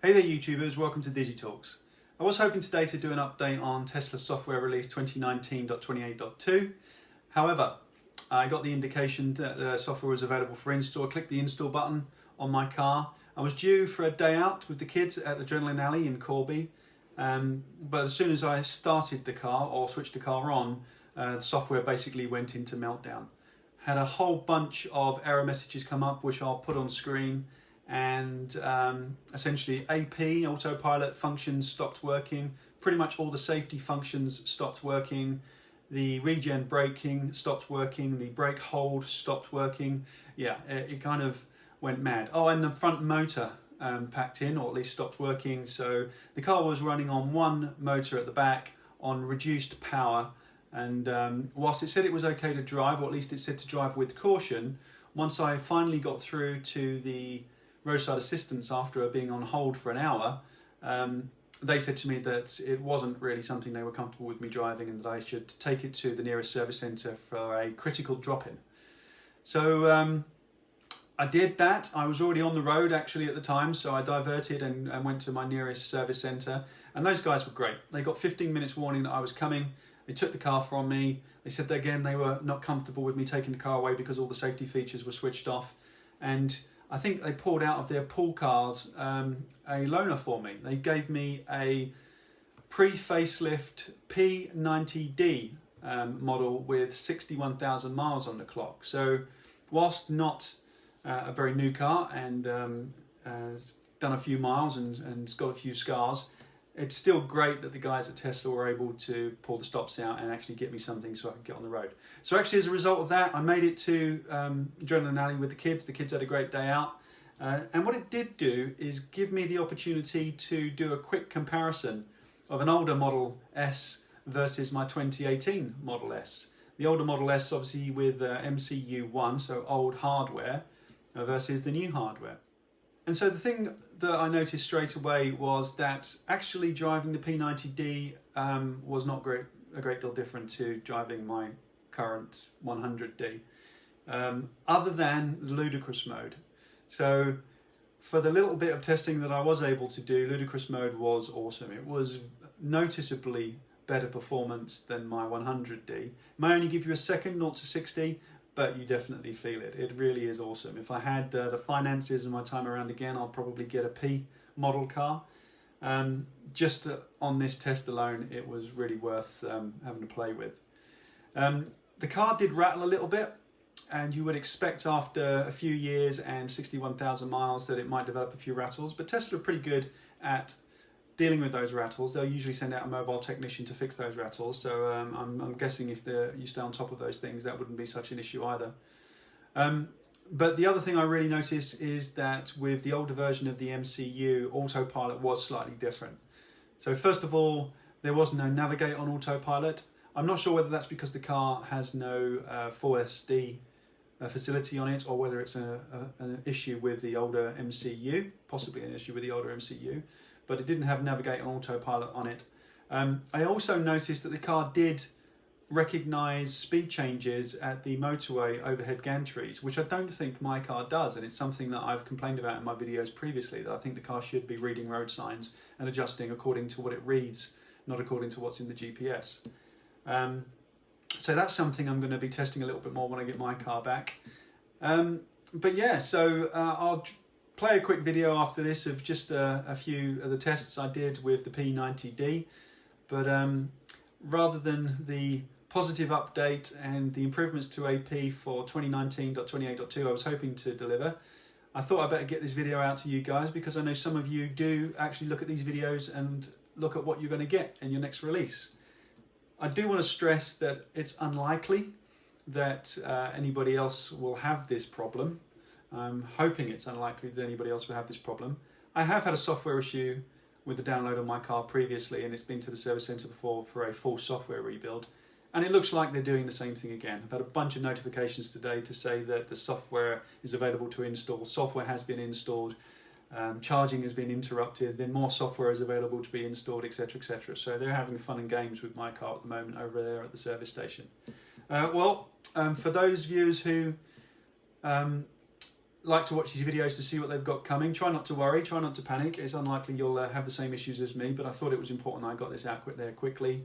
Hey there YouTubers, welcome to DidgieTalks. I was hoping today to do an update on Tesla's software release 2019.28.2. However, I got the indication that the software was available for install. I clicked the install button on my car. I was due for a day out with the kids at Adrenaline Alley in Corby. But as soon as I started the car or switched the car on, the software basically went into Meltdown. Had a whole bunch of error messages come up, which I'll put on screen. And essentially AP, autopilot functions stopped working. Pretty much all the safety functions stopped working. The regen braking stopped working. The brake hold stopped working. Yeah, it kind of went mad. Oh, and the front motor packed in, or at least stopped working. So the car was running on one motor at the back on reduced power. And whilst it said it was okay to drive, or at least it said to drive with caution, once I finally got through to the roadside assistance after being on hold for an hour, they said to me that it wasn't really something they were comfortable with me driving and that I should take it to the nearest service centre for a critical drop-in. So I did that. I was already on the road actually at the time, so I diverted and went to my nearest service centre, and those guys were great. They got 15 minutes warning that I was coming. They took the car from me. They said that again they were not comfortable with me taking the car away because all the safety features were switched off, and I think they pulled out of their pool cars a loaner for me. They gave me a pre-facelift P90D model with 61,000 miles on the clock. So whilst not a very new car and done a few miles and it's got a few scars, it's still great that the guys at Tesla were able to pull the stops out and actually get me something so I could get on the road. So actually, as a result of that, I made it to Adrenaline Alley with the kids. The kids had a great day out. And what it did do is give me the opportunity to do a quick comparison of an older Model S versus my 2018 Model S. The older Model S, obviously with MCU2, so old hardware, versus the new hardware. And so the thing that I noticed straight away was that actually driving the P90D was not a great deal different to driving my current 100D, other than the ludicrous mode. So for the little bit of testing that I was able to do, ludicrous mode was awesome. It was noticeably better performance than my 100D. It may only give you a second, 0 to 60, but you definitely feel it. It really is awesome. If I had the finances and my time around again, I'll probably get a P model car. Just on this test alone, it was really worth having to play with. The car did rattle a little bit, and you would expect after a few years and 61,000 miles that it might develop a few rattles, but Tesla are pretty good at dealing with those rattles. They'll usually send out a mobile technician to fix those rattles, so I'm guessing if you stay on top of those things, that wouldn't be such an issue either. But the other thing I really noticed is that with the older version of the MCU, autopilot was slightly different. So first of all, there was no navigate on autopilot. I'm not sure whether that's because the car has no 4SD facility on it, or whether it's an issue with the older MCU, possibly an issue with the older MCU. But it didn't have navigate on autopilot on it. I also noticed that the car did recognise speed changes at the motorway overhead gantries, which I don't think my car does, and it's something that I've complained about in my videos previously, that I think the car should be reading road signs and adjusting according to what it reads, not according to what's in the GPS. So that's something I'm going to be testing a little bit more when I get my car back. But yeah, so I'll play a quick video after this of just a few of the tests I did with the P90D, but rather than the positive update and the improvements to AP for 2019.28.2 I was hoping to deliver, I thought I'd better get this video out to you guys, because I know some of you do actually look at these videos and look at what you're going to get in your next release. I do want to stress that it's unlikely that anybody else will have this problem. I'm hoping it's unlikely that anybody else will have this problem. I have had a software issue with the download on my car previously, and it's been to the service centre before for a full software rebuild, and it looks like they're doing the same thing again. I've had a bunch of notifications today to say that the software is available to install, software has been installed, charging has been interrupted, then more software is available to be installed, etc, etc. So they're having fun and games with my car at the moment over there at the service station. For those viewers who like to watch these videos to see what they've got coming. Try not to worry, try not to panic. It's unlikely you'll have the same issues as me, but I thought it was important I got this out there quickly.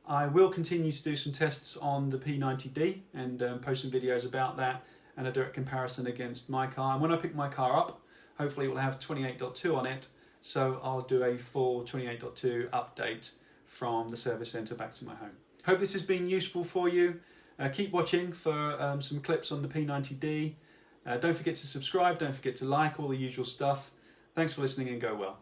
I will continue to do some tests on the P90D and post some videos about that and a direct comparison against my car. And when I pick my car up, hopefully it will have 28.2 on it, so I'll do a full 28.2 update from the service centre back to my home. Hope this has been useful for you. Keep watching for some clips on the P90D. Don't forget to subscribe, don't forget to like, all the usual stuff. Thanks for listening and go well.